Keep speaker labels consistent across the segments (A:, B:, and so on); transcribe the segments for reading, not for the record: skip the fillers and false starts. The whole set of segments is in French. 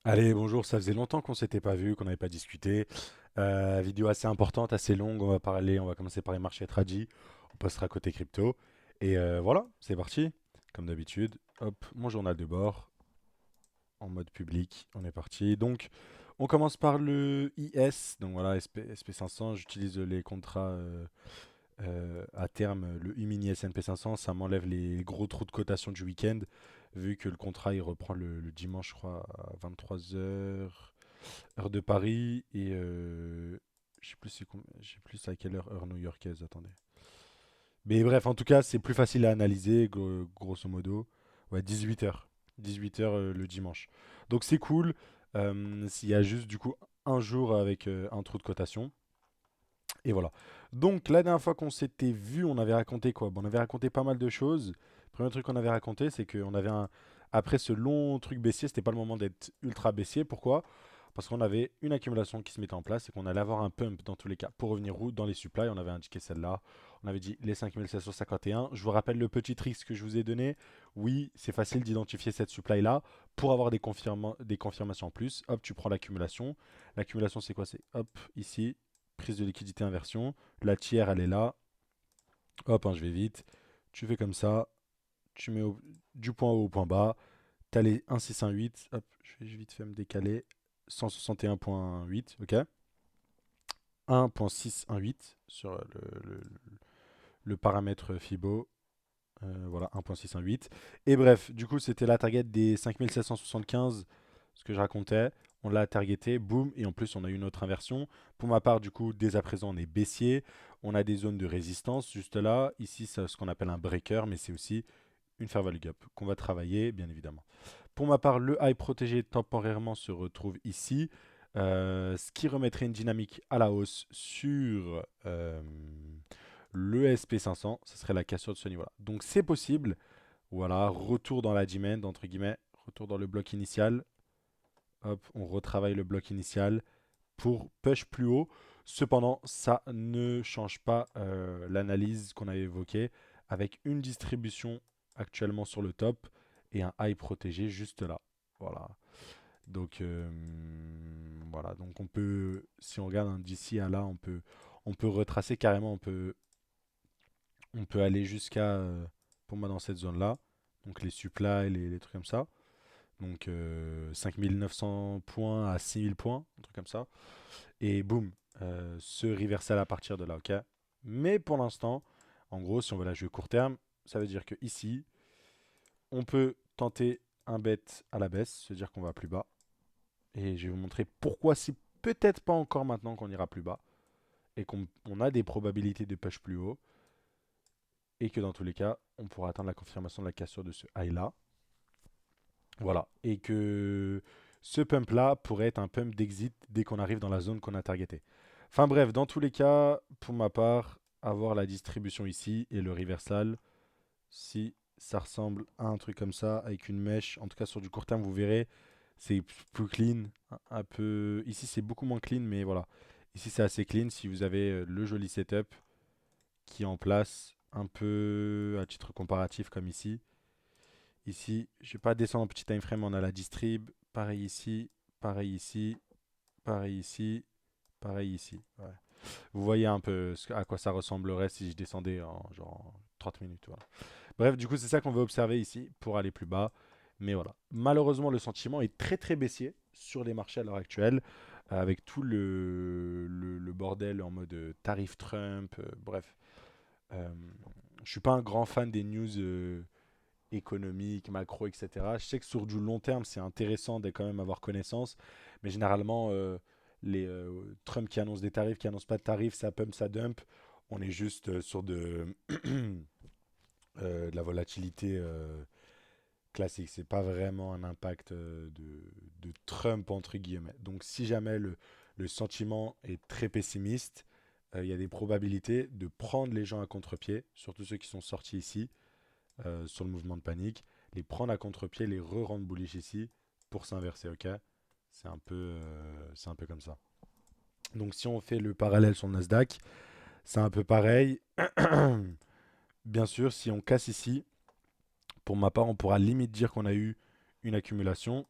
A: Allez, bonjour, ça faisait longtemps qu'on s'était pas vu, qu'on n'avait pas discuté. Vidéo assez importante, assez longue, on va commencer par les marchés tradis, on passera côté crypto. Et voilà, c'est parti. Comme d'habitude, hop, mon journal de bord, en mode public, on est parti. Donc, on commence par le IS, donc voilà, SP500, j'utilise les contrats à terme, le E-mini S&P 500, ça m'enlève les gros trous de cotation du week-end, vu que le contrat il reprend le dimanche, je crois, à 23 heures heure de Paris, et je sais plus, je sais plus à quelle heure new-yorkaise, attendez. Mais bref, en tout cas, c'est plus facile à analyser, grosso modo. Ouais, 18 heures. 18 heures le dimanche. Donc c'est cool. S'il y a juste du coup un jour avec un trou de cotation. Et voilà. Donc la dernière fois qu'on s'était vu, on avait raconté quoi? Bon, on avait raconté pas mal de choses. Le premier truc qu'on avait raconté, c'est qu'on avait un... Après ce long truc baissier, c'était pas le moment d'être ultra baissier. Pourquoi? Parce qu'on avait une accumulation qui se mettait en place et qu'on allait avoir un pump dans tous les cas. Pour revenir où? Dans les supplies, on avait indiqué celle-là. On avait dit les 5751. Je vous rappelle le petit trick que je vous ai donné. Oui, c'est facile d'identifier cette supply-là. Pour avoir des confirmations en plus, hop, tu prends l'accumulation. L'accumulation, c'est quoi? C'est hop, ici, prise de liquidité inversion. La tiers, elle est là. Hop, hein, je vais vite. Tu fais comme ça. Tu mets du point haut au point bas. Tu as les 1618. Hop, je vais vite fait me décaler. 161.8, ok. 1.618 sur le paramètre FIBO. Voilà, 1.618. Et bref, du coup, c'était la target des 5775, ce que je racontais. On l'a targeté, boum, et en plus, on a eu une autre inversion. Pour ma part, du coup, dès à présent, on est baissier. On a des zones de résistance juste là. Ici, c'est ce qu'on appelle un breaker, mais c'est aussi une fair value gap qu'on va travailler, bien évidemment. Pour ma part, le high protégé temporairement se retrouve ici, ce qui remettrait une dynamique à la hausse sur le SP500. Ce serait la cassure de ce niveau-là. Donc c'est possible. Voilà, retour dans la demand, entre guillemets, retour dans le bloc initial. Hop, on retravaille le bloc initial pour push plus haut. Cependant, ça ne change pas l'analyse qu'on avait évoquée avec une distribution actuellement sur le top et un high protégé juste là. Voilà. Donc voilà. Donc on peut, si on regarde d'ici à là, on peut retracer carrément. On peut aller jusqu'à, pour moi, dans cette zone-là. Donc les supplies, les trucs comme ça. Donc 5900 points à 6000 points, un truc comme ça. Et boum, ce reversal à partir de là, ok. Mais pour l'instant, en gros, si on veut la jouer court terme, ça veut dire que ici, on peut tenter un bet à la baisse, se dire qu'on va plus bas. Et je vais vous montrer pourquoi, si peut-être pas encore maintenant qu'on ira plus bas, et qu'on a des probabilités de push plus haut, et que dans tous les cas, on pourra atteindre la confirmation de la cassure de ce high là. Voilà. Et que ce pump là pourrait être un pump d'exit dès qu'on arrive dans la zone qu'on a targeté. Enfin bref, dans tous les cas, pour ma part, avoir la distribution ici et le reversal, si ça ressemble à un truc comme ça, avec une mèche, en tout cas sur du court terme, vous verrez, c'est plus clean, un peu... Ici c'est beaucoup moins clean, mais voilà. Ici c'est assez clean si vous avez le joli setup qui est en place, un peu à titre comparatif comme ici. Ici, je ne vais pas descendre en petit time frame, on a la distrib, pareil ici, pareil ici, pareil ici, pareil ici. Ouais. Vous voyez un peu à quoi ça ressemblerait si je descendais en genre 30 minutes. Voilà. Bref, du coup, c'est ça qu'on veut observer ici pour aller plus bas. Mais voilà. Malheureusement, le sentiment est très très baissier sur les marchés à l'heure actuelle, avec tout le bordel en mode tarif Trump. Bref, euh, je suis pas un grand fan des news économiques, macro, etc. Je sais que sur du long terme, c'est intéressant de quand même avoir connaissance, mais généralement, les Trump qui annonce des tarifs, qui annonce pas de tarifs, ça pump, ça dump. On est juste sur de la volatilité classique. C'est pas vraiment un impact de Trump entre guillemets. Donc si jamais le sentiment est très pessimiste, il y a des probabilités de prendre les gens à contre-pied, surtout ceux qui sont sortis ici, sur le mouvement de panique, les prendre à contre-pied, les re-rendre bullish ici pour s'inverser, ok. C'est un peu comme ça. Donc si on fait le parallèle sur le Nasdaq, c'est un peu pareil. Bien sûr, si on casse ici, pour ma part, on pourra limite dire qu'on a eu une accumulation.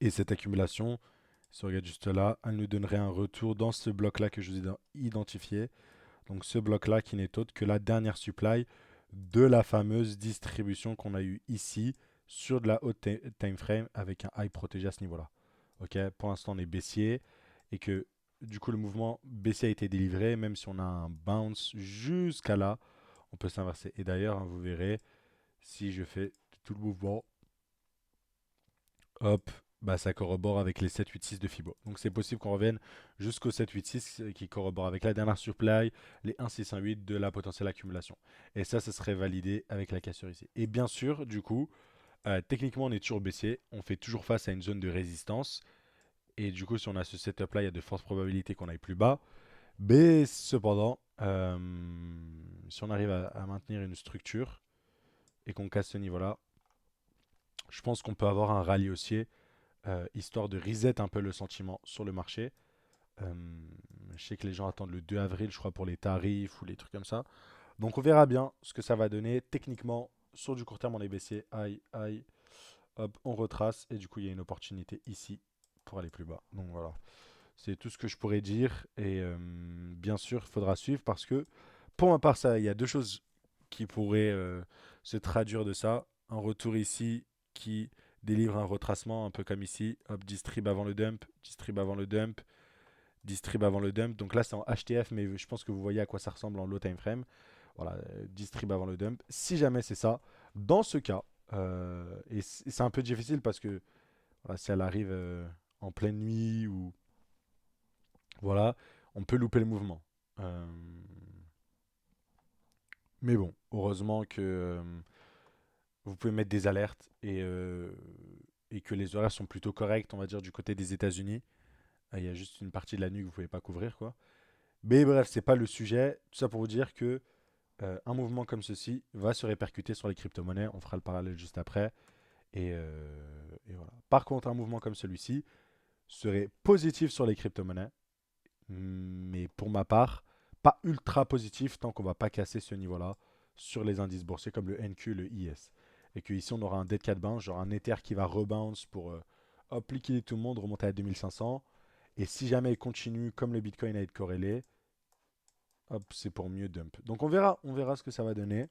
A: Et cette accumulation, si on regarde juste là, elle nous donnerait un retour dans ce bloc-là que je vous ai identifié. Donc ce bloc-là qui n'est autre que la dernière supply de la fameuse distribution qu'on a eue ici sur de la haute time frame avec un high protégé à ce niveau-là. Ok, pour l'instant on est baissier et que du coup le mouvement baissier a été délivré, même si on a un bounce jusqu'à là, on peut s'inverser. Et d'ailleurs, hein, vous verrez, si je fais tout le mouvement, hop, bah ça corrobore avec les 7, 8, 6 de Fibo. Donc c'est possible qu'on revienne jusqu'au 7, 8, 6 qui corrobore avec la dernière supply, les 1, 6, 1, 8 de la potentielle accumulation. Et ça serait validé avec la cassure ici. Et bien sûr, du coup, techniquement on est toujours baissier, on fait toujours face à une zone de résistance. Et du coup, si on a ce setup là, il y a de fortes probabilités qu'on aille plus bas. Mais cependant, si on arrive à maintenir une structure et qu'on casse ce niveau-là, je pense qu'on peut avoir un rallye haussier, histoire de reset un peu le sentiment sur le marché. Euh, je sais que les gens attendent le 2 avril, je crois, pour les tarifs ou les trucs comme ça. Donc on verra bien ce que ça va donner. Techniquement, sur du court terme, on est baissier. Aïe, aïe. Hop, on retrace. Et du coup, il y a une opportunité ici pour aller plus bas. Donc voilà. C'est tout ce que je pourrais dire. Et bien sûr, il faudra suivre parce que, pour ma part, ça, il y a deux choses qui pourraient se traduire de ça. Un retour ici qui délivre un retracement, un peu comme ici. Hop, distrib avant le dump, distrib avant le dump, distrib avant le dump. Donc là, c'est en HTF, mais je pense que vous voyez à quoi ça ressemble en low time frame. Voilà, distrib avant le dump. Si jamais c'est ça, dans ce cas, et c'est un peu difficile parce que voilà, si elle arrive en pleine nuit ou voilà, on peut louper le mouvement. Euh, mais bon, heureusement que vous pouvez mettre des alertes et que les horaires sont plutôt corrects, on va dire, du côté des États-Unis. Il y a juste une partie de la nuit que vous ne pouvez pas couvrir, quoi. Mais bref, c'est pas le sujet. Tout ça pour vous dire que un mouvement comme ceci va se répercuter sur les crypto-monnaies. On fera le parallèle juste après. Et voilà. Par contre, un mouvement comme celui-ci serait positif sur les crypto-monnaies. Mais pour ma part, pas ultra positif tant qu'on va pas casser ce niveau-là sur les indices boursiers comme le NQ, le IS. Et que ici on aura un dead cat bounce, genre un Ether qui va rebounce pour hop, liquider tout le monde, remonter à 2500. Et si jamais il continue comme le Bitcoin à être corrélé, hop, c'est pour mieux dump. Donc on verra ce que ça va donner.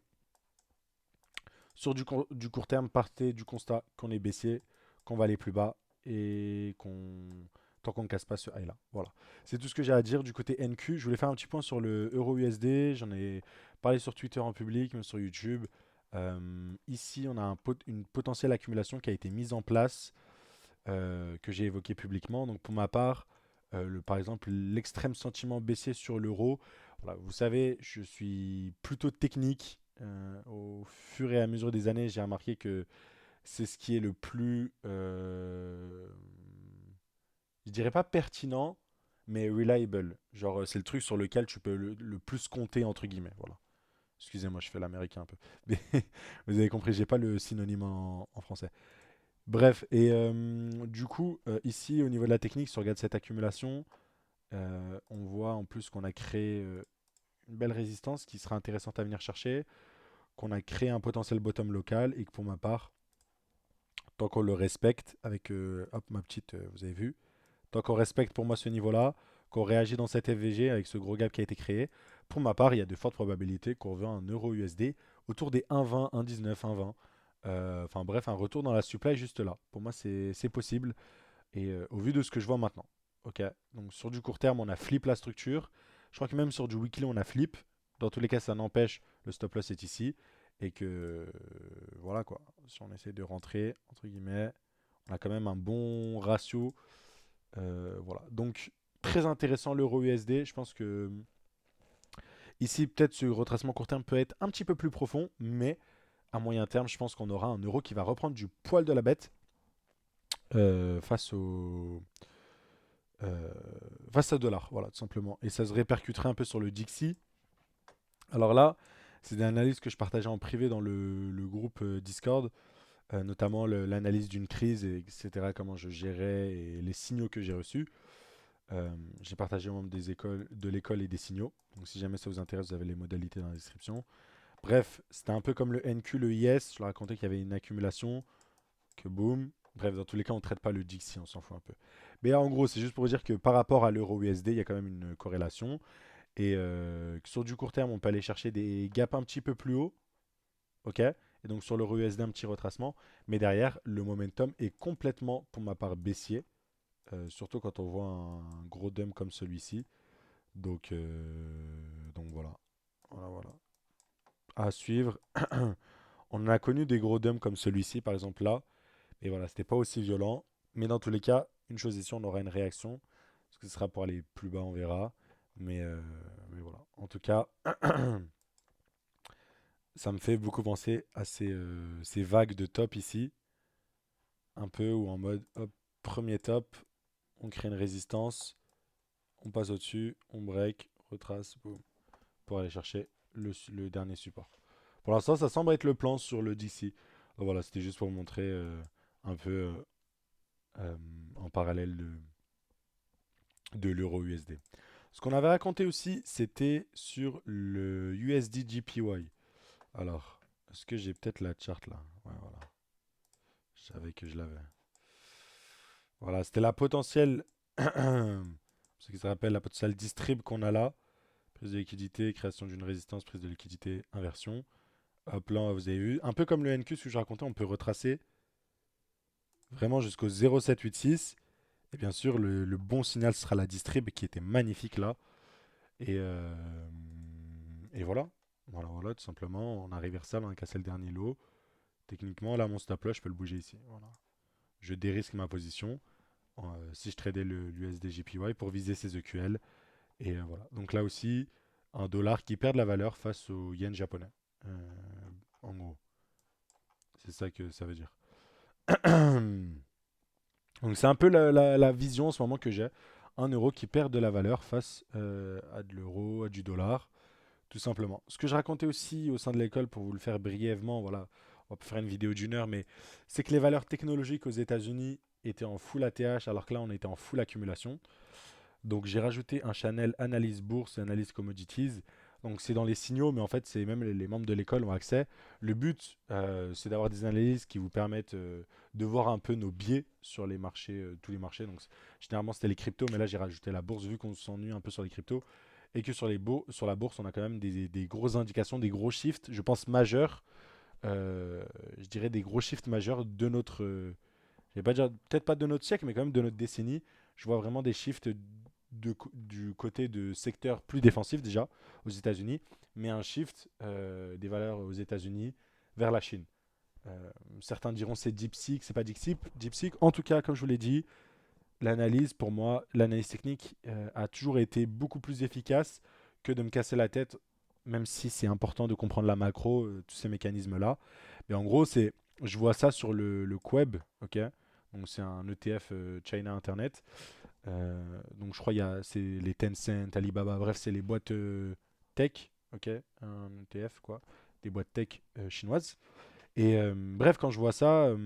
A: Sur du court terme, partez du constat qu'on est baissier, qu'on va aller plus bas et qu'on tant qu'on ne casse pas ce high là. Voilà. C'est tout ce que j'ai à dire du côté NQ. Je voulais faire un petit point sur le euro USD. J'en ai parlé sur Twitter en public, même sur YouTube. Ici, on a une potentielle accumulation qui a été mise en place, que j'ai évoqué publiquement. Donc pour ma part, par exemple, l'extrême sentiment baissier sur l'euro. Voilà, vous savez, je suis plutôt technique. Au fur et à mesure des années, j'ai remarqué que c'est ce qui est le plus, je dirais pas pertinent, mais reliable. Genre, c'est le truc sur lequel tu peux le plus compter, entre guillemets. Voilà. Excusez-moi, je fais l'américain un peu. Mais vous avez compris, j'ai pas le synonyme en français. Bref, et du coup, ici, au niveau de la technique, si on regarde cette accumulation, on voit en plus qu'on a créé une belle résistance qui sera intéressante à venir chercher, qu'on a créé un potentiel bottom local et que pour ma part, tant qu'on le respecte, avec hop, ma petite, vous avez vu, tant qu'on respecte pour moi ce niveau-là, qu'on réagit dans cette FVG avec ce gros gap qui a été créé, pour ma part, il y a de fortes probabilités qu'on revoie un euro USD autour des 1,20, 1,19, 1,20. Enfin bref, un retour dans la supply juste là. Pour moi, c'est possible. Et au vu de ce que je vois maintenant. Ok. Donc sur du court terme, on a flip la structure. Je crois que même sur du weekly, on a flip. Dans tous les cas, ça n'empêche, le stop loss est ici. Et que voilà quoi. Si on essaie de rentrer, entre guillemets, on a quand même un bon ratio. Voilà. Donc très intéressant l'euro USD. Je pense que ici, peut-être ce retracement court terme peut être un petit peu plus profond. Mais à moyen terme, je pense qu'on aura un euro qui va reprendre du poil de la bête face au, euh, face à dollar, voilà, tout simplement. Et ça se répercuterait un peu sur le Dixie. Alors là, c'est des analyses que je partageais en privé dans le groupe Discord, notamment l'analyse d'une crise, etc., comment je gérais et les signaux que j'ai reçus. J'ai partagé au membre de l'école et des signaux. Donc si jamais ça vous intéresse, vous avez les modalités dans la description. Bref, c'était un peu comme le NQ, le IS. Je leur racontais qu'il y avait une accumulation, que boum, Bref, dans tous les cas, on ne traite pas le Dixie, on s'en fout un peu. Mais en gros, c'est juste pour vous dire que par rapport à l'euro USD, il y a quand même une corrélation. Et que sur du court terme, on peut aller chercher des gaps un petit peu plus hauts. Ok. Et donc sur l'euro USD, un petit retracement. Mais derrière, le momentum est complètement, pour ma part, baissier. Surtout quand on voit un gros dump comme celui-ci. Donc voilà. Voilà, voilà. À suivre. On a connu des gros dumps comme celui-ci, par exemple là. Et voilà, c'était pas aussi violent. Mais dans tous les cas, une chose ici, on aura une réaction. Est-ce que ce sera pour aller plus bas, on verra. Mais, euh, mais voilà. En tout cas, ça me fait beaucoup penser à ces vagues de top ici. Un peu où en mode, hop, premier top, on crée une résistance, on passe au-dessus, on break, retrace, boum, pour aller chercher le dernier support. Pour l'instant, ça semble être le plan sur le DC. Donc voilà, c'était juste pour vous montrer un peu euh, en parallèle de l'euro USD. Ce qu'on avait raconté aussi, c'était sur le USD GPY. Alors, est-ce que j'ai peut-être la chart là? Ouais, voilà. Je savais que je l'avais. Voilà, c'était la potentielle, ce qui se rappelle la potentielle distrib qu'on a là. Prise de liquidité, création d'une résistance, prise de liquidité, inversion. Hop là, vous avez vu. Un peu comme le NQ, ce que je racontais, on peut retracer vraiment jusqu'au 0,786. Et bien sûr, le bon signal sera la distrib qui était magnifique là. Et, euh, et voilà. Voilà, voilà, tout simplement. On a reversal, on a cassé le dernier lot. Techniquement, là, mon stop loss, je peux le bouger ici. Voilà. Je dérisque ma position si je tradais l'USD JPY pour viser ses EQL. Et voilà. Donc là aussi, un dollar qui perd de la valeur face au yen japonais. Euh, en gros, c'est ça que ça veut dire. Donc c'est un peu la vision en ce moment que j'ai. Un euro qui perd de la valeur face à de l'euro, à du dollar, tout simplement. Ce que je racontais aussi au sein de l'école, pour vous le faire brièvement, voilà, on va faire une vidéo d'une heure, mais c'est que les valeurs technologiques aux États-Unis étaient en full ATH, alors que là on était en full accumulation. Donc j'ai rajouté un channel analyse bourse et analyse commodities. Donc c'est dans les signaux, mais en fait c'est même les membres de l'école ont accès. Le but, c'est d'avoir des analyses qui vous permettent de voir un peu nos biais sur les marchés, tous les marchés. Donc généralement c'était les cryptos, mais là j'ai rajouté la bourse vu qu'on s'ennuie un peu sur les cryptos et que sur la bourse on a quand même des grosses indications, des gros shifts, je pense majeurs. Je dirais des gros shifts majeurs de notre, je vais pas dire peut-être pas de notre siècle, mais quand même de notre décennie. Je vois vraiment des shifts du côté de secteurs plus défensifs déjà aux États-Unis, mais un shift des valeurs aux États-Unis vers la Chine. Euh, Certains diront c'est DeepSeek, c'est pas DeepSeek. DeepSeek, en tout cas, comme je vous l'ai dit, l'analyse pour moi, l'analyse technique a toujours été beaucoup plus efficace que de me casser la tête, même si c'est important de comprendre la macro, tous ces mécanismes-là. Mais en gros, je vois ça sur le Queb, ok. Donc c'est un ETF China Internet. Donc je crois c'est les Tencent, Alibaba, bref, c'est les boîtes tech, ok, un ETF quoi, des boîtes tech chinoises. Et bref, quand je vois ça,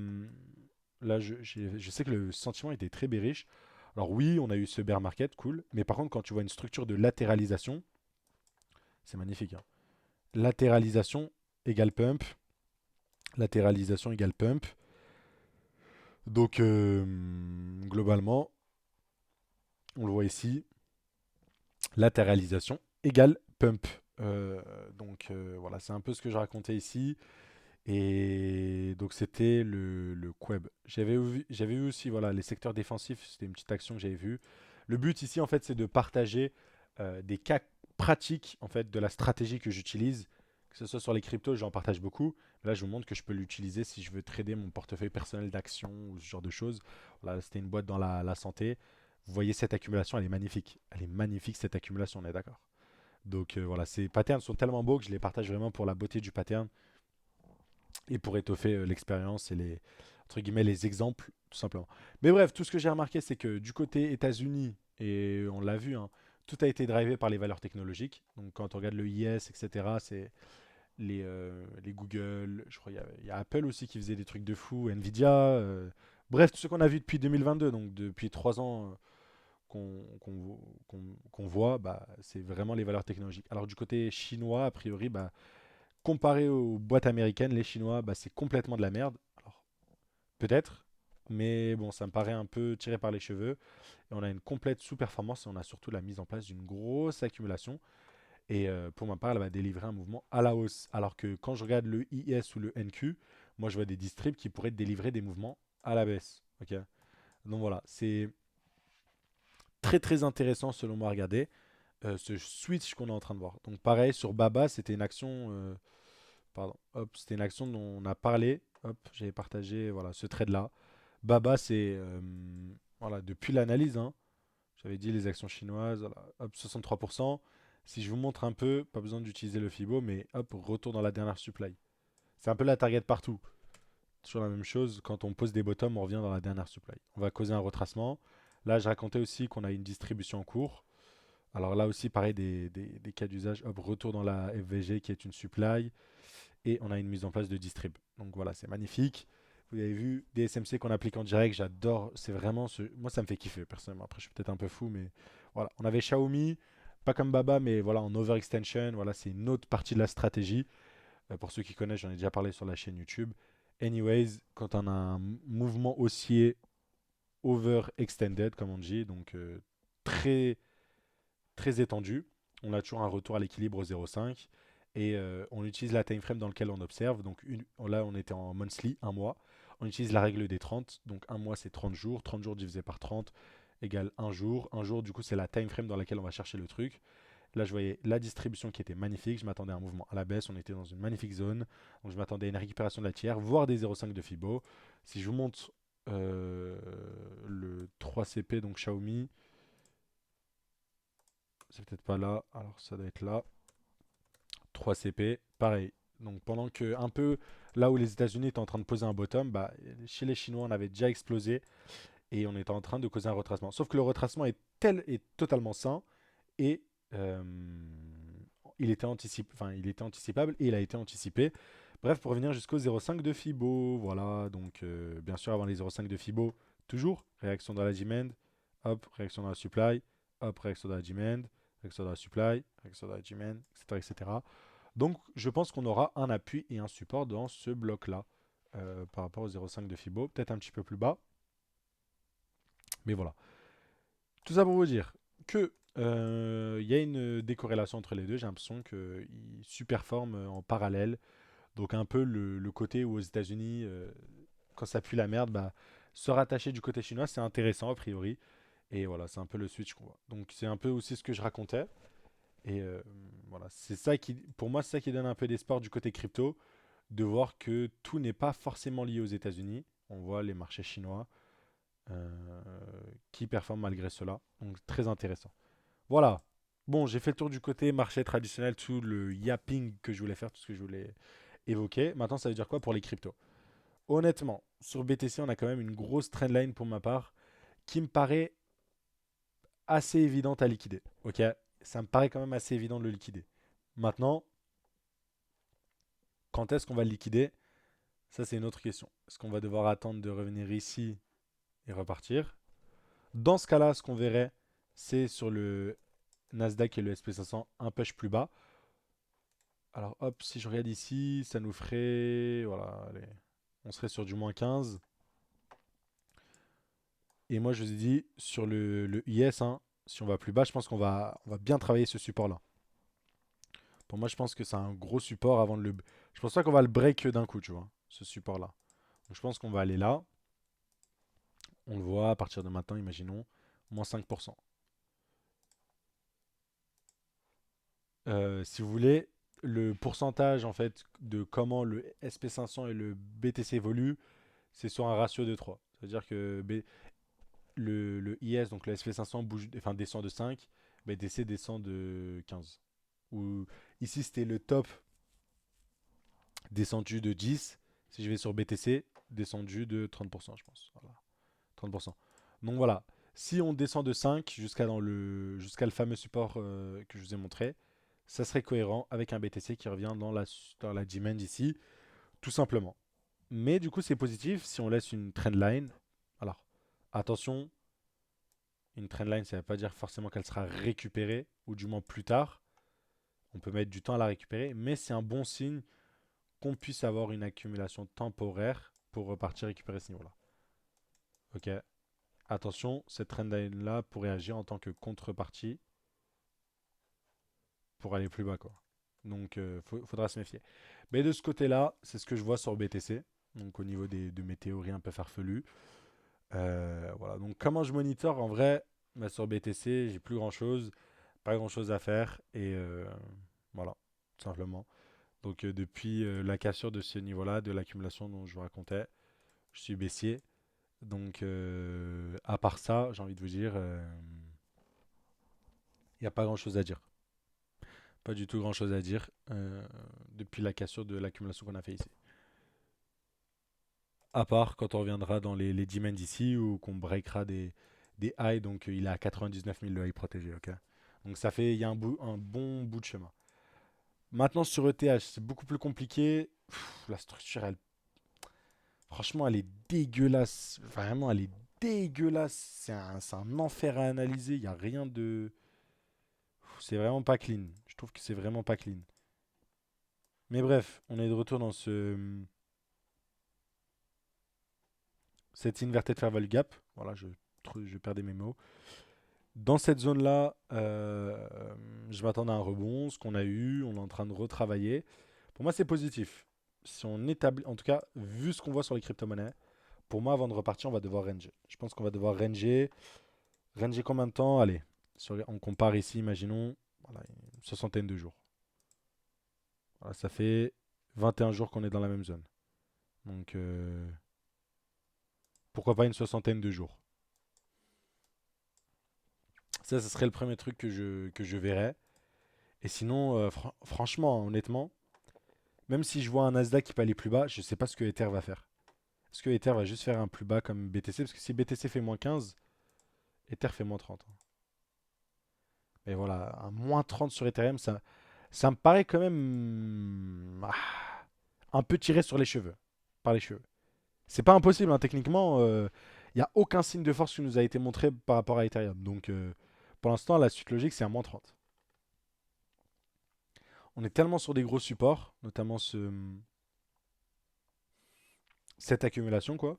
A: là je sais que le sentiment était très bearish. Alors oui, on a eu ce bear market, cool, mais par contre quand tu vois une structure de latéralisation, c'est magnifique, hein. Latéralisation égale pump, latéralisation égale pump. Donc globalement, on le voit ici, latéralisation égale pump. Voilà, c'est un peu ce que je racontais ici. Et donc c'était le Queb. J'avais vu aussi voilà, les secteurs défensifs, c'était une petite action que j'avais vue. Le but ici, en fait, c'est de partager des cas pratiques en fait, de la stratégie que j'utilise. Que ce soit sur les cryptos, j'en partage beaucoup. Là, je vous montre que je peux l'utiliser si je veux trader mon portefeuille personnel d'actions ou ce genre de choses. Voilà, c'était une boîte dans la santé. Vous voyez cette accumulation, elle est magnifique. Elle est magnifique cette accumulation, on est d'accord. Donc voilà, ces patterns sont tellement beaux que je les partage vraiment pour la beauté du pattern et pour étoffer l'expérience et entre guillemets, les exemples, tout simplement. Mais bref, tout ce que j'ai remarqué, c'est que du côté États-Unis, et on l'a vu, hein, tout a été drivé par les valeurs technologiques. Donc quand on regarde le IS, etc., c'est les Google, je crois il y a Apple aussi qui faisait des trucs de fou, Nvidia, bref, tout ce qu'on a vu depuis 2022, donc depuis 3 ans qu'on voit, bah, c'est vraiment les valeurs technologiques. Alors du côté chinois, a priori, bah, comparé aux boîtes américaines, les Chinois, bah, c'est complètement de la merde. Alors, peut-être, Mais bon, ça me paraît un peu tiré par les cheveux. Et on a une complète sous-performance et on a surtout la mise en place d'une grosse accumulation. Et pour ma part, elle va délivrer un mouvement à la hausse. Alors que quand je regarde le IS ou le NQ, moi je vois des distribs qui pourraient délivrer des mouvements à la baisse. Ok. Donc voilà, c'est très très intéressant selon moi à regarder ce switch qu'on est en train de voir. Donc pareil, sur Baba, c'était une action, pardon, hop, c'était une action dont on a parlé. Hop, j'avais partagé voilà, ce trade-là. Baba, c'est voilà, depuis l'analyse, hein, j'avais dit les actions chinoises, voilà, hop, 63%. Si je vous montre un peu, pas besoin d'utiliser le Fibo, mais hop, retour dans la dernière supply. C'est un peu la target partout. Toujours la même chose, quand on pose des bottoms, on revient dans la dernière supply. On va causer un retracement. Là, je racontais aussi qu'on a une distribution en cours. Alors là aussi, pareil, des cas d'usage. Hop, retour dans la FVG qui est une supply. Et on a une mise en place de distrib. Donc voilà, c'est magnifique. Vous avez vu des SMC qu'on applique en direct, j'adore. C'est vraiment ce. Moi, ça me fait kiffer personnellement. Après, je suis peut-être un peu fou, mais voilà. On avait Xiaomi, pas comme Baba, mais voilà, en overextension. Voilà, c'est une autre partie de la stratégie. Pour ceux qui connaissent, j'en ai déjà parlé sur la chaîne YouTube. Anyways, quand on a un mouvement haussier overextended, comme on dit, donc très très étendu. On a toujours un retour à l'équilibre au 0,5 et on utilise la time frame dans lequel on observe. Donc là, on était en monthly, un mois. On utilise la règle des 30. Donc un mois, c'est 30 jours. 30 jours divisé par 30 égale un jour. Un jour, du coup, c'est la time frame dans laquelle on va chercher le truc. Là, je voyais la distribution qui était magnifique. Je m'attendais à un mouvement à la baisse. On était dans une magnifique zone. Donc, je m'attendais à une récupération de la tiers, voire des 0,5 de Fibo. Si je vous montre le 3CP, donc Xiaomi, c'est peut-être pas là. Alors, ça doit être là. 3CP, pareil. Donc pendant que un peu là où les États-Unis étaient en train de poser un bottom, bah, chez les Chinois on avait déjà explosé et on était en train de causer un retracement. Sauf que le retracement est totalement sain et euh, il était anticipable et il a été anticipé. Bref, pour revenir jusqu'au 0,5 de Fibo, voilà. Donc bien sûr avant les 0,5 de Fibo, toujours réaction dans la demand, hop, réaction dans la supply, hop, réaction dans la demand, réaction dans la supply, réaction dans la demand, etc., etc. Donc, je pense qu'on aura un appui et un support dans ce bloc-là par rapport au 0,5 de Fibo. Peut-être un petit peu plus bas, mais voilà. Tout ça pour vous dire que il y a une décorrélation entre les deux. J'ai l'impression qu'ils superforment en parallèle. Donc, un peu le côté où aux États-Unis, quand ça pue la merde, bah, se rattacher du côté chinois, c'est intéressant a priori. Et voilà, c'est un peu le switch qu'on voit. Donc, c'est un peu aussi ce que je racontais. Et voilà, c'est ça qui, pour moi, c'est ça qui donne un peu d'espoir du côté crypto, de voir que tout n'est pas forcément lié aux États-Unis. On voit les marchés chinois euh, qui performent malgré cela. Donc très intéressant. Voilà. Bon, j'ai fait le tour du côté marché traditionnel, tout le yapping que je voulais faire, tout ce que je voulais évoquer. Maintenant, ça veut dire quoi pour les cryptos? Honnêtement, sur BTC, on a quand même une grosse trendline pour ma part qui me paraît assez évidente à liquider. Ok, ça me paraît quand même assez évident de le liquider. Maintenant, quand est-ce qu'on va le liquider? Ça, c'est une autre question. Est-ce qu'on va devoir attendre de revenir ici et repartir? Dans ce cas-là, ce qu'on verrait, c'est sur le Nasdaq et le SP500 un push plus bas. Alors hop, si je regarde ici, ça nous ferait... Voilà, allez, on serait sur du moins 15. Et moi, je vous ai dit, sur le IS, hein, si on va plus bas, je pense qu'on va bien travailler ce support-là. Pour moi, je pense que c'est un gros support avant de le... Je pense pas qu'on va le break d'un coup, tu vois, ce support-là. Donc je pense qu'on va aller là. On le voit à partir de maintenant, imaginons, moins 5%. Si vous voulez, le pourcentage en fait de comment le SP500 et le BTC évoluent, c'est sur un ratio de 3. C'est-à-dire que le IS, donc le SP500 bouge, enfin, descend de 5, BTC descend de 15. Ou, ici, c'était le top descendu de 10. Si je vais sur BTC, descendu de 30%, je pense. Voilà, 30%. Donc voilà, si on descend de 5 jusqu'à le fameux support que je vous ai montré, ça serait cohérent avec un BTC qui revient dans la demand ici, tout simplement. Mais du coup, c'est positif si on laisse une trendline. Alors, attention, une trendline, ça ne veut pas dire forcément qu'elle sera récupérée, ou du moins plus tard. On peut mettre du temps à la récupérer, mais c'est un bon signe qu'on puisse avoir une accumulation temporaire pour repartir récupérer ce niveau-là. Ok. Attention, cette trendline là pourrait agir en tant que contrepartie pour aller plus bas, quoi. Donc, faudra se méfier. Mais de ce côté-là, c'est ce que je vois sur BTC. Donc, au niveau de mes théories un peu farfelues. Voilà. Donc, comment je monitor en vrai, bah, sur BTC, j'ai plus grand-chose. Pas grand-chose à faire. Et voilà, tout simplement. Donc, depuis la cassure de ce niveau-là, de l'accumulation dont je vous racontais, je suis baissier. Donc, à part ça, j'ai envie de vous dire, il n'y a pas grand-chose à dire. Pas du tout grand-chose à dire depuis la cassure de l'accumulation qu'on a fait ici. À part quand on reviendra dans les demands ici ou qu'on breakera des highs, donc il est à 99 000 le high protégé, ok. Donc ça fait, il y a un bon bout de chemin. Maintenant sur ETH, c'est beaucoup plus compliqué. La structure, franchement, elle est dégueulasse. Vraiment, elle est dégueulasse. C'est un enfer à analyser. Il n'y a rien de... C'est vraiment pas clean. Je trouve que c'est vraiment pas clean. Mais bref, on est de retour dans cet inverted fair value gap. Voilà, je perdais mes mots. Dans cette zone-là, je m'attendais à un rebond. Ce qu'on a eu, on est en train de retravailler. Pour moi, c'est positif. Si on établit, en tout cas, vu ce qu'on voit sur les crypto-monnaies, pour moi, avant de repartir, on va devoir ranger. Je pense qu'on va devoir ranger. Ranger combien de temps? Allez, on compare ici, imaginons, voilà, une soixantaine de jours. Voilà, ça fait 21 jours qu'on est dans la même zone. Donc, pourquoi pas une soixantaine de jours? Ça, ce serait le premier truc que je verrais. Et sinon, franchement, honnêtement, même si je vois un Nasdaq qui peut aller plus bas, je ne sais pas ce que Ether va faire. Est-ce que Ether va juste faire un plus bas comme BTC? Parce que si BTC fait moins 15, Ether fait moins 30. Et voilà, un moins 30 sur Ethereum, ça me paraît quand même un peu tiré sur les cheveux. Par les cheveux. C'est pas impossible, hein, techniquement. Il n'y a aucun signe de force qui nous a été montré par rapport à Ethereum. Donc, pour l'instant, la suite logique, c'est un moins 30. On est tellement sur des gros supports, notamment cette accumulation, quoi,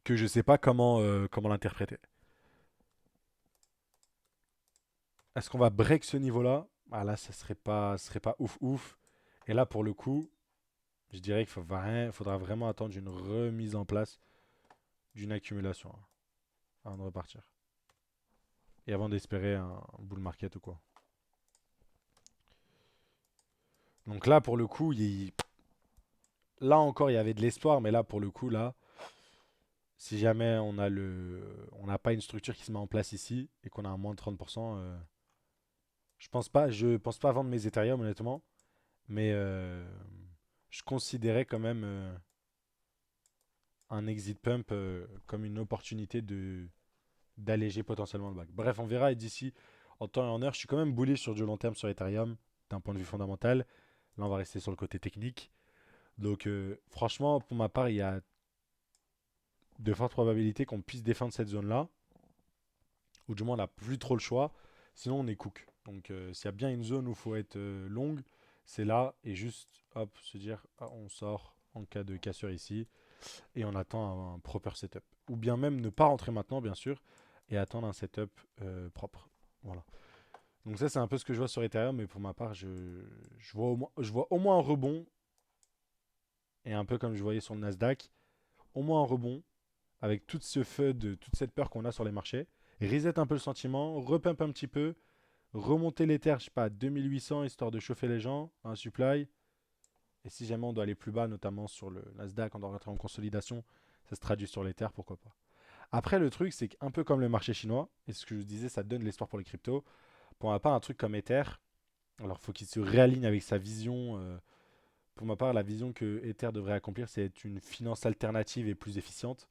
A: que je sais pas comment l'interpréter. Est-ce qu'on va break ce niveau-là? Ah là, ça serait pas ouf ouf. Et là, pour le coup, je dirais faudra vraiment attendre une remise en place d'une accumulation, hein, avant de repartir. Et avant d'espérer un bull market ou quoi. Donc là, pour le coup, là encore, il y avait de l'espoir, mais là, pour le coup, là, si jamais on n'a pas une structure qui se met en place ici et qu'on a un moins de 30%, je pense pas vendre mes Ethereum, honnêtement, mais je considérais quand même un exit pump comme une opportunité d'alléger potentiellement le bac. Bref, on verra. Et d'ici, en temps et en heure, je suis quand même bullish sur du long terme sur Ethereum, d'un point de vue fondamental. Là, on va rester sur le côté technique. Donc, franchement, pour ma part, il y a de fortes probabilités qu'on puisse défendre cette zone-là, ou du moins, on n'a plus trop le choix. Sinon, on est cook. Donc, s'il y a bien une zone où il faut être longue, c'est là. Et juste, hop, se dire, ah, on sort en cas de cassure ici. Et on attend un proper setup. Ou bien même ne pas rentrer maintenant, bien sûr, et attendre un setup propre. Voilà. Donc ça, c'est un peu ce que je vois sur Ethereum, mais pour ma part, je vois au moins un rebond, et un peu comme je voyais sur le Nasdaq, au moins un rebond, avec toute ce feu, toute cette peur qu'on a sur les marchés, reset un peu le sentiment, repump un petit peu, remonter l'Ether, je sais pas, à 2800, histoire de chauffer les gens, un supply, et si jamais on doit aller plus bas, notamment sur le Nasdaq, on doit rentrer en consolidation, ça se traduit sur l'Ether, pourquoi pas. Après, le truc, c'est qu'un peu comme le marché chinois, et ce que je vous disais, ça donne l'espoir pour les cryptos. Pour ma part, un truc comme Ether, alors il faut qu'il se réaligne avec sa vision. Pour ma part, la vision que Ether devrait accomplir, c'est être une finance alternative et plus efficiente.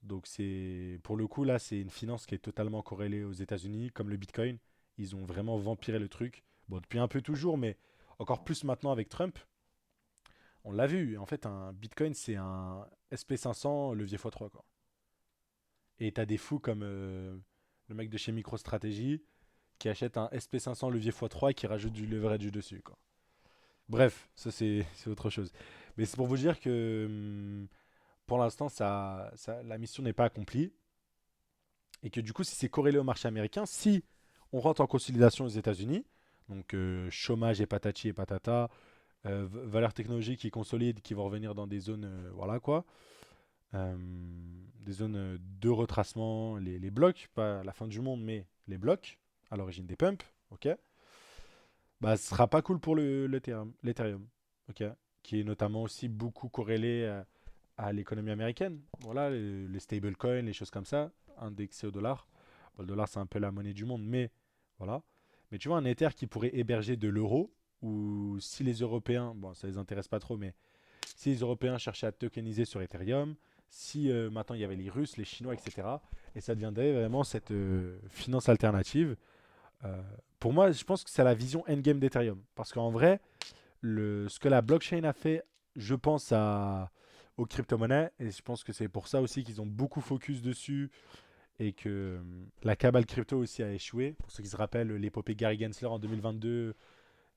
A: Donc, pour le coup, là, c'est une finance qui est totalement corrélée aux États-Unis, comme le Bitcoin. Ils ont vraiment vampiré le truc. Bon, depuis un peu toujours, mais encore plus maintenant avec Trump. On l'a vu. En fait, un Bitcoin, c'est un SP500 levier x3, quoi. Et t'as des fous comme le mec de chez MicroStrategy qui achète un SP500 levier x3 et qui rajoute du leverage dessus, quoi. Bref, ça c'est autre chose. Mais c'est pour vous dire que pour l'instant, la mission n'est pas accomplie. Et que du coup, si c'est corrélé au marché américain, si on rentre en consolidation aux États-Unis, donc chômage et patati et patata, valeur technologique qui consolide, qui vont revenir dans des zones, voilà quoi, euh, des zones de retracement, les blocs, pas la fin du monde, mais les blocs à l'origine des pumps, ok, bah ce sera pas cool pour l'Ethereum, ok, qui est notamment aussi beaucoup corrélé à l'économie américaine. Voilà, les stablecoins, les choses comme ça, indexés au dollar. Bon, le dollar, c'est un peu la monnaie du monde, mais voilà. Mais tu vois, un Ether qui pourrait héberger de l'euro, ou si les Européens, bon, ça les intéresse pas trop, mais si les Européens cherchaient à tokeniser sur Ethereum, si maintenant il y avait les Russes, les Chinois, etc., et ça deviendrait vraiment cette finance alternative. Euh, pour moi, je pense que c'est la vision endgame d'Ethereum. Parce qu'en vrai, ce que la blockchain a fait, je pense aux crypto-monnaies, et je pense que c'est pour ça aussi qu'ils ont beaucoup focus dessus, et que la cabale crypto aussi a échoué. Pour ceux qui se rappellent l'épopée Gary Gensler en 2022,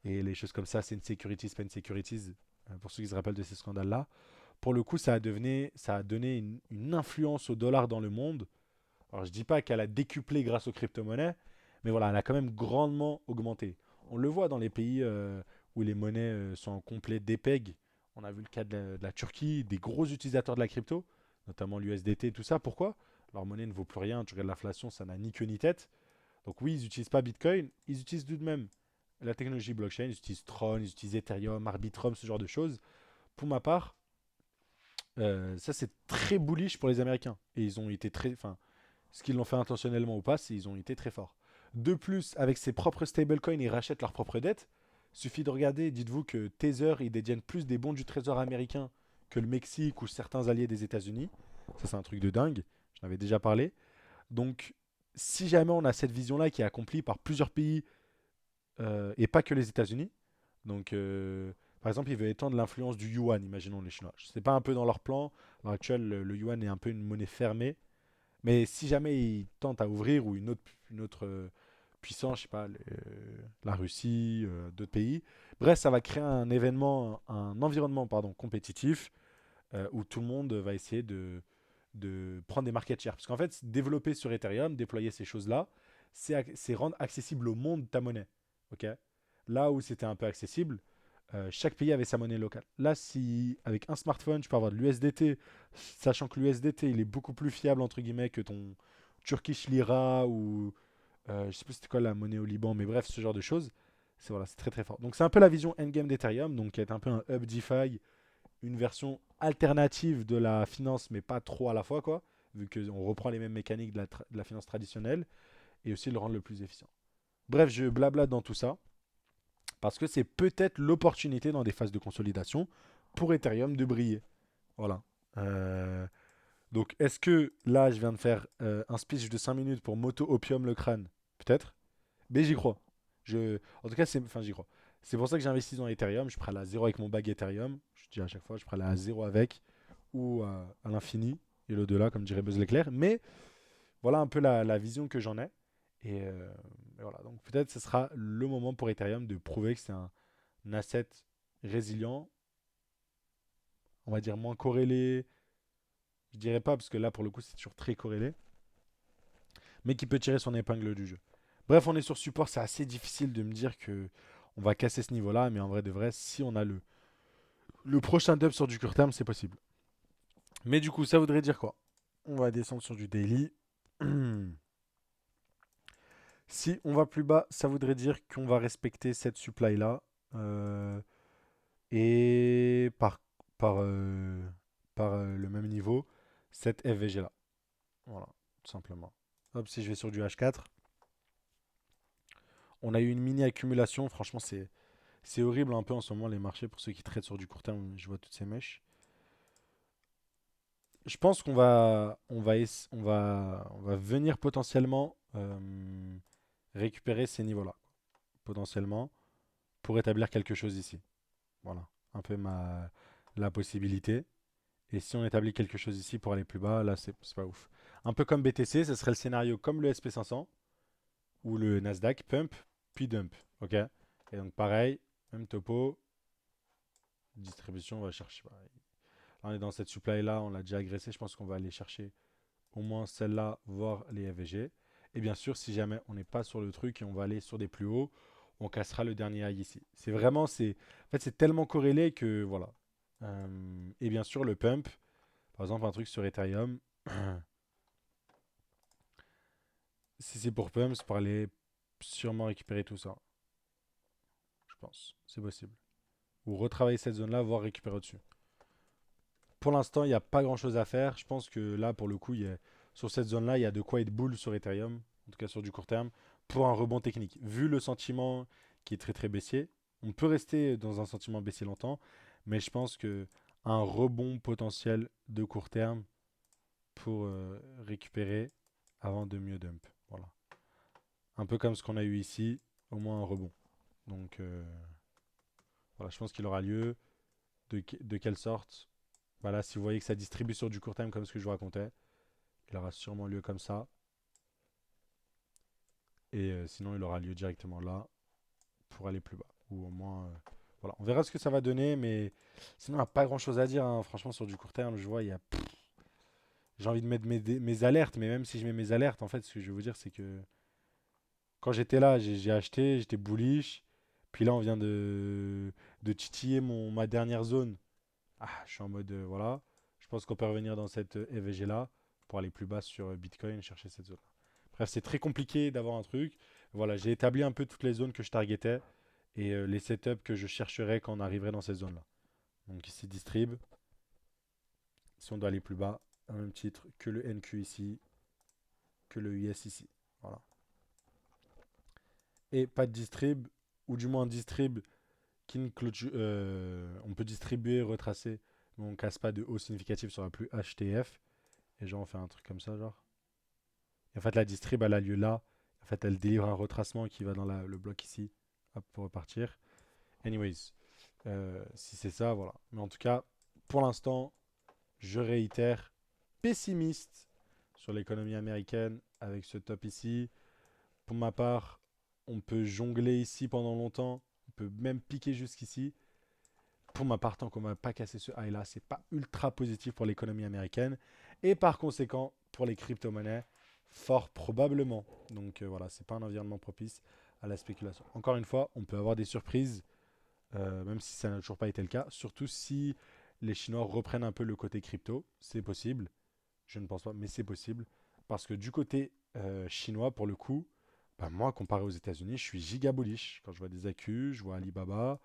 A: et les choses comme ça, c'est une securities, pas une securities, pour ceux qui se rappellent de ces scandales-là. Pour le coup, ça a donné une influence au dollar dans le monde. Alors, je dis pas qu'elle a décuplé grâce aux crypto-monnaies, mais voilà, elle a quand même grandement augmenté. On le voit dans les pays où les monnaies sont en complet dépeg. On a vu le cas de la Turquie, des gros utilisateurs de la crypto, notamment l'USDT et tout ça. Pourquoi? Leur monnaie ne vaut plus rien. Tu regardes l'inflation, ça n'a ni queue ni tête. Donc oui, ils n'utilisent pas Bitcoin, ils utilisent tout de même la technologie blockchain, ils utilisent Tron, ils utilisent Ethereum, Arbitrum, ce genre de choses. Pour ma part, ça c'est très bullish pour les Américains. Et ils ont été très... Enfin, ce qu'ils l'ont fait intentionnellement ou pas, c'est ils ont été très forts. De plus, avec ses propres stablecoins, ils rachètent leurs propres dettes. Suffit de regarder, dites-vous que Tether, ils détiennent plus des bons du trésor américain que le Mexique ou certains alliés des États-Unis. Ça, c'est un truc de dingue. J'en avais déjà parlé. Donc, si jamais on a cette vision-là qui est accomplie par plusieurs pays et pas que les États-Unis, donc par exemple, ils veulent étendre l'influence du yuan, imaginons les Chinois. C'est pas un peu dans leur plan. À l'heure actuelle, le yuan est un peu une monnaie fermée. Mais si jamais ils tentent à ouvrir ou une autre puissance, je sais pas, la Russie, d'autres pays, bref, ça va créer un événement, un environnement pardon, compétitif où tout le monde va essayer de prendre des market shares. Parce qu'en fait, développer sur Ethereum, déployer ces choses-là, c'est rendre accessible au monde ta monnaie. Ok. Là où c'était un peu accessible, chaque pays avait sa monnaie locale. Là, si avec un smartphone, tu peux avoir de l'USDT, sachant que l'USDT, il est beaucoup plus fiable, entre guillemets, que ton Turkish Lira ou je sais plus c'était quoi la monnaie au Liban, mais bref, ce genre de choses. C'est voilà, c'est très très fort. Donc c'est un peu la vision endgame d'Ethereum, donc qui est un peu un hub DeFi, une version alternative de la finance, mais pas trop à la fois, quoi, vu qu'on reprend les mêmes mécaniques de la finance traditionnelle, et aussi le rendre le plus efficient. Bref, je blabla dans tout ça. Parce que c'est peut-être l'opportunité dans des phases de consolidation pour Ethereum de briller. Voilà. Euh, donc, est-ce que là, je viens de faire un speech de 5 minutes pour Moto Opium le crâne? Peut-être. Mais j'y crois. En tout cas, enfin, j'y crois. C'est pour ça que j'investis dans Ethereum. Je prends à la zéro avec mon bag Ethereum. Je dis à chaque fois, je prends à la zéro avec ou à l'infini et l'au-delà, comme dirait Buzz l'éclair. Mais voilà un peu la vision que j'en ai. Et voilà, donc peut-être ce sera le moment pour Ethereum de prouver que c'est un asset résilient, on va dire moins corrélé, je dirais pas parce que là pour le coup c'est toujours très corrélé, mais qui peut tirer son épingle du jeu. Bref, on est sur support, c'est assez difficile de me dire que on va casser ce niveau-là, mais en vrai de vrai, si on a le prochain dub sur du court terme, c'est possible. Mais du coup, ça voudrait dire quoi? On va descendre sur du daily. Si on va plus bas, ça voudrait dire qu'on va respecter cette supply-là. Euh, et par le même niveau, cette FVG-là. Voilà, tout simplement. Hop, si je vais sur du H4, on a eu une mini accumulation. Franchement, c'est horrible un peu en ce moment les marchés pour ceux qui traitent sur du court terme. Je vois toutes ces mèches. Je pense qu'on va venir potentiellement récupérer ces niveaux-là, potentiellement, pour établir quelque chose ici. Voilà, un peu la possibilité. Et si on établit quelque chose ici pour aller plus bas, là, c'est pas ouf. Un peu comme BTC, ce serait le scénario comme le SP500 ou le Nasdaq, pump, puis dump. Ok. Et donc, pareil, même topo, distribution, on va chercher. On est dans cette supply-là, on l'a déjà agressé. Je pense qu'on va aller chercher au moins celle-là, voire les FVG. Et bien sûr, si jamais on n'est pas sur le truc et on va aller sur des plus hauts, on cassera le dernier high ici. C'est vraiment, en fait, c'est tellement corrélé que voilà. Et bien sûr, le pump, par exemple, un truc sur Ethereum, si c'est pour pump, c'est pour aller sûrement récupérer tout ça, je pense. C'est possible. Ou retravailler cette zone-là, voire récupérer au-dessus. Pour l'instant, il n'y a pas grand-chose à faire. Je pense que là, pour le coup, sur cette zone-là, il y a de quoi être bull sur Ethereum, en tout cas sur du court terme, pour un rebond technique. Vu le sentiment qui est très très baissier, on peut rester dans un sentiment baissier longtemps, mais je pense que un rebond potentiel de court terme pour récupérer avant de mieux dump. Voilà. Un peu comme ce qu'on a eu ici, au moins un rebond. Donc voilà, je pense qu'il aura lieu. De quelle sorte? Voilà, si vous voyez que ça distribue sur du court terme comme ce que je vous racontais, il aura sûrement lieu comme ça. Et sinon, il aura lieu directement là pour aller plus bas. Ou au moins, voilà. On verra ce que ça va donner, mais sinon, il n'y a pas grand-chose à dire, hein. Franchement, sur du court terme, je vois, j'ai envie de mettre mes alertes, mais même si je mets mes alertes, en fait, ce que je veux vous dire, c'est que quand j'étais là, j'ai acheté, j'étais bullish. Puis là, on vient de titiller ma dernière zone. Ah, je suis en mode, voilà. Je pense qu'on peut revenir dans cette EVG là pour aller plus bas sur Bitcoin, chercher cette zone. Bref, c'est très compliqué d'avoir un truc. Voilà, j'ai établi un peu toutes les zones que je targetais et les setups que je chercherais quand on arriverait dans ces zones-là. Donc ici, distrib. Si on doit aller plus bas, au même titre que le NQ ici, que le US ici. Voilà. Et pas de distrib, ou du moins distrib qui ne clôture. On peut distribuer, retracer, mais on casse pas de haut significatif sur la plus HTF. Et genre, on fait un truc comme ça, genre. Et en fait, la distrib, elle a lieu là. En fait, elle délivre un retracement qui va dans le bloc ici, hop, pour repartir. Anyways, si c'est ça, voilà. Mais en tout cas, pour l'instant, je réitère, pessimiste sur l'économie américaine avec ce top ici. Pour ma part, on peut jongler ici pendant longtemps. On peut même piquer jusqu'ici. Pour ma part, tant qu'on ne va pas casser ce high là, c'est pas ultra positif pour l'économie américaine. Et par conséquent, pour les crypto-monnaies, fort probablement. Donc voilà, c'est pas un environnement propice à la spéculation. Encore une fois, on peut avoir des surprises, même si ça n'a toujours pas été le cas. Surtout si les Chinois reprennent un peu le côté crypto. C'est possible. Je ne pense pas, mais c'est possible. Parce que du côté chinois, pour le coup, bah, moi, comparé aux États-Unis, je suis giga bullish. Quand je vois des accus, je vois Alibaba,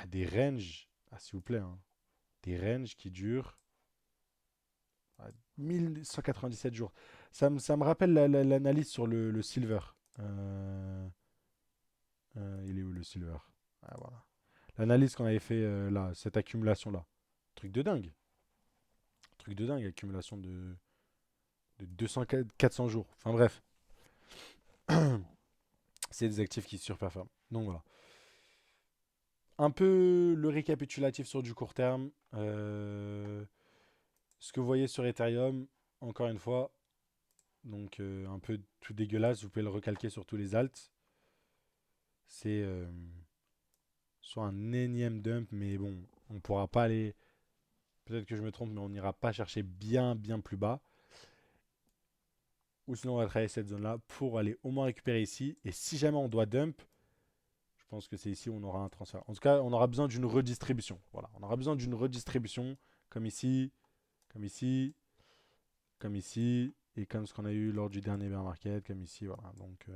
A: des ranges, s'il vous plaît, hein, des ranges qui durent 1197 jours. Ça me rappelle l'analyse sur le silver. Euh, il est où le silver? Ah, voilà. L'analyse qu'on avait fait là, cette accumulation-là. Truc de dingue. Truc de dingue, accumulation de 200, 400 jours. Enfin bref, c'est des actifs qui surperforment. Donc voilà. Un peu le récapitulatif sur du court terme. Ce que vous voyez sur Ethereum, encore une fois, donc un peu tout dégueulasse, vous pouvez le recalquer sur tous les alts. C'est soit un énième dump, mais bon, on ne pourra pas aller. Peut-être que je me trompe, mais on n'ira pas chercher bien, bien plus bas. Ou sinon, on va travailler cette zone-là pour aller au moins récupérer ici. Et si jamais on doit dump, je pense que c'est ici où on aura un transfert. En tout cas, on aura besoin d'une redistribution. Voilà, on aura besoin d'une redistribution comme ici, comme ici, comme ici, et comme ce qu'on a eu lors du dernier bear market, comme ici. Voilà, donc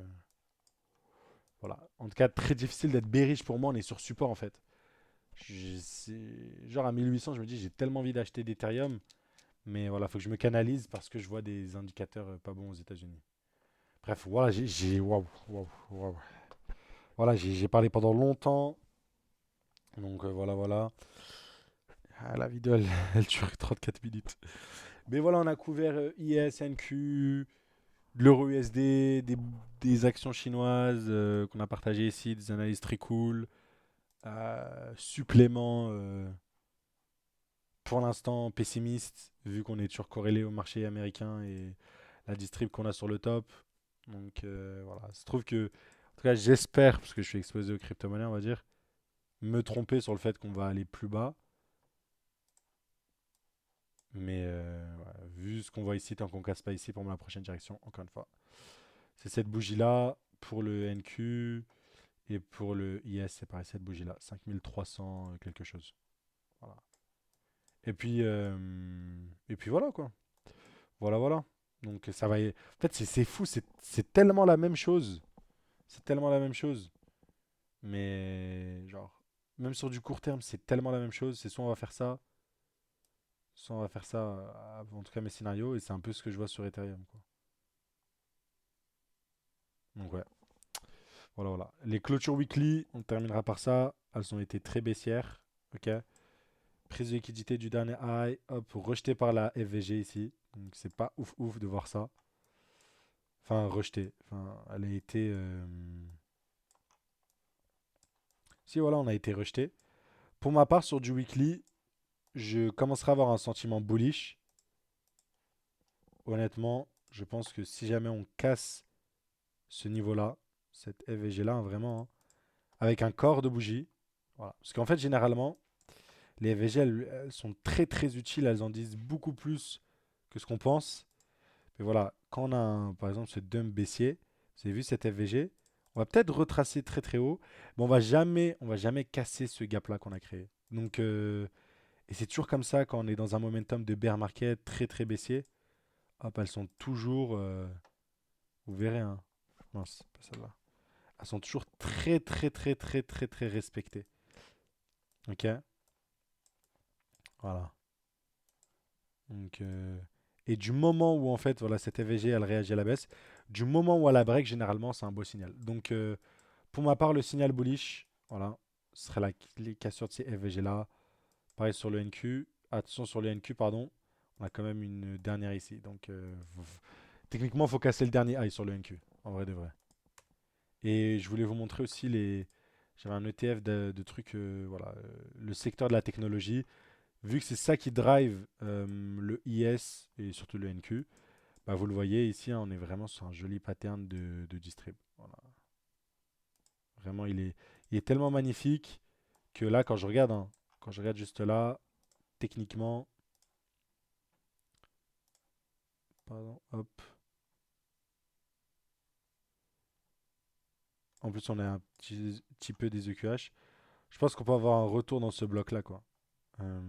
A: voilà. En tout cas, très difficile d'être bearish pour moi. On est sur support en fait. Genre à 1800, je me dis j'ai tellement envie d'acheter d'Ethereum, mais voilà, faut que je me canalise parce que je vois des indicateurs pas bons aux États-Unis. Bref, voilà, waouh, waouh, waouh. Voilà, j'ai parlé pendant longtemps, donc voilà, voilà. Ah, la vidéo, elle dure 34 minutes. Mais voilà, on a couvert IS, NQ, l'euro USD, des actions chinoises qu'on a partagées ici, des analyses très cool, suppléments. Pour l'instant pessimiste, vu qu'on est toujours corrélé au marché américain et la distrib qu'on a sur le top. Donc voilà, il se trouve que, en tout cas, j'espère, parce que je suis exposé aux crypto-monnaies, on va dire, me tromper sur le fait qu'on va aller plus bas. Mais ouais, vu ce qu'on voit ici, tant qu'on casse pas ici pour la prochaine direction, encore une fois. C'est cette bougie-là pour le NQ et pour le IS, c'est pareil, cette bougie-là. 5300 quelque chose. Voilà. Et puis voilà quoi. Voilà, voilà. Donc ça va. En fait, c'est fou, c'est tellement la même chose. C'est tellement la même chose. Mais genre, même sur du court terme, c'est tellement la même chose. C'est soit on va faire ça, soit on va faire ça, en tout cas mes scénarios, et c'est un peu ce que je vois sur Ethereum, quoi. Donc ouais, voilà, voilà. Les clôtures weekly, on terminera par ça. Elles ont été très baissières. Ok. Prise de liquidité du dernier high, hop, rejeté par la FVG ici. Donc c'est pas ouf ouf de voir ça. Enfin, rejeté. Enfin, elle a été. Si voilà, on a été rejeté. Pour ma part, sur du weekly, je commencerai à avoir un sentiment bullish. Honnêtement, je pense que si jamais on casse ce niveau-là, cette FVG-là, hein, vraiment, hein, avec un corps de bougie, voilà. Parce qu'en fait, généralement, les FVG, elles sont très très utiles, elles en disent beaucoup plus que ce qu'on pense. Mais voilà, quand on a par exemple ce dump baissier, vous avez vu cette FVG, on va peut-être retracer très très haut, mais on va jamais casser ce gap-là qu'on a créé. Donc, et c'est toujours comme ça quand on est dans un momentum de bear market très très baissier. Hop, elles sont toujours, vous verrez, hein. Non, c'est pas celle-là. Elles sont toujours très très très très très très respectées. Ok, voilà. Donc, et du moment où en fait, voilà, cette FVG elle réagit à la baisse, du moment où elle a break, généralement c'est un beau signal. Donc, pour ma part, le signal bullish, voilà, ce serait les cassures de ces FVG là. Pareil sur le NQ. Attention sur le NQ, pardon. On a quand même une dernière ici. Donc, techniquement, il faut casser le dernier high sur le NQ. En vrai de vrai. Et je voulais vous montrer aussi les. J'avais un ETF de trucs, voilà, le secteur de la technologie. Vu que c'est ça qui drive le IS et surtout le NQ, bah vous le voyez ici, hein, on est vraiment sur un joli pattern de distrib. Voilà. Vraiment, il est tellement magnifique que là, quand je regarde, hein, quand je regarde juste là, techniquement, pardon, hop. En plus, on a un petit peu des EQH. Je pense qu'on peut avoir un retour dans ce bloc-là, quoi. Euh,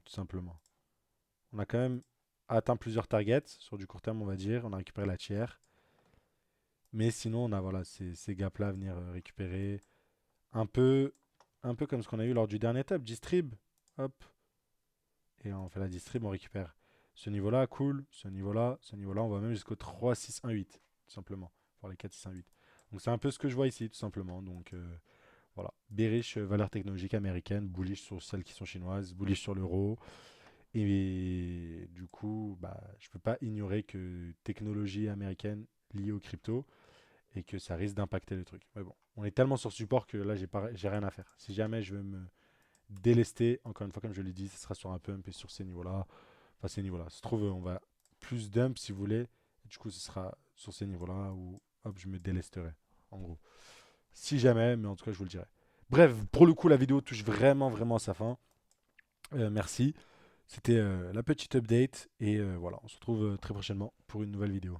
A: Tout simplement. On a quand même atteint plusieurs targets sur du court terme, on va dire. On a récupéré la tiers. Mais sinon, on a voilà, ces gaps-là à venir récupérer. Un peu, un peu comme ce qu'on a eu lors du dernier top. Distrib. Hop. Et on fait la distrib, on récupère ce niveau-là, cool. Ce niveau-là, ce niveau-là. On va même jusqu'au 3, 6, 1, 8. Tout simplement. Pour les 4, 6, 1, 8. Donc c'est un peu ce que je vois ici, tout simplement. Donc voilà. Bearish, valeur technologique américaine. Bullish sur celles qui sont chinoises. Bullish sur l'euro. Et du coup, bah, je ne peux pas ignorer que technologie américaine liée au crypto et que ça risque d'impacter le truc. Mais bon, on est tellement sur support que là, j'ai rien à faire. Si jamais je veux me délester, encore une fois, comme je l'ai dit, ce sera sur un pump et sur ces niveaux-là. Enfin, ces niveaux-là. Ça se trouve, on va plus dump si vous voulez. Et du coup, ce sera sur ces niveaux-là où hop, je me délesterai. En gros. Si jamais, mais en tout cas, je vous le dirai. Bref, pour le coup, la vidéo touche vraiment, vraiment à sa fin. Merci. C'était la petite update et voilà, on se retrouve très prochainement pour une nouvelle vidéo.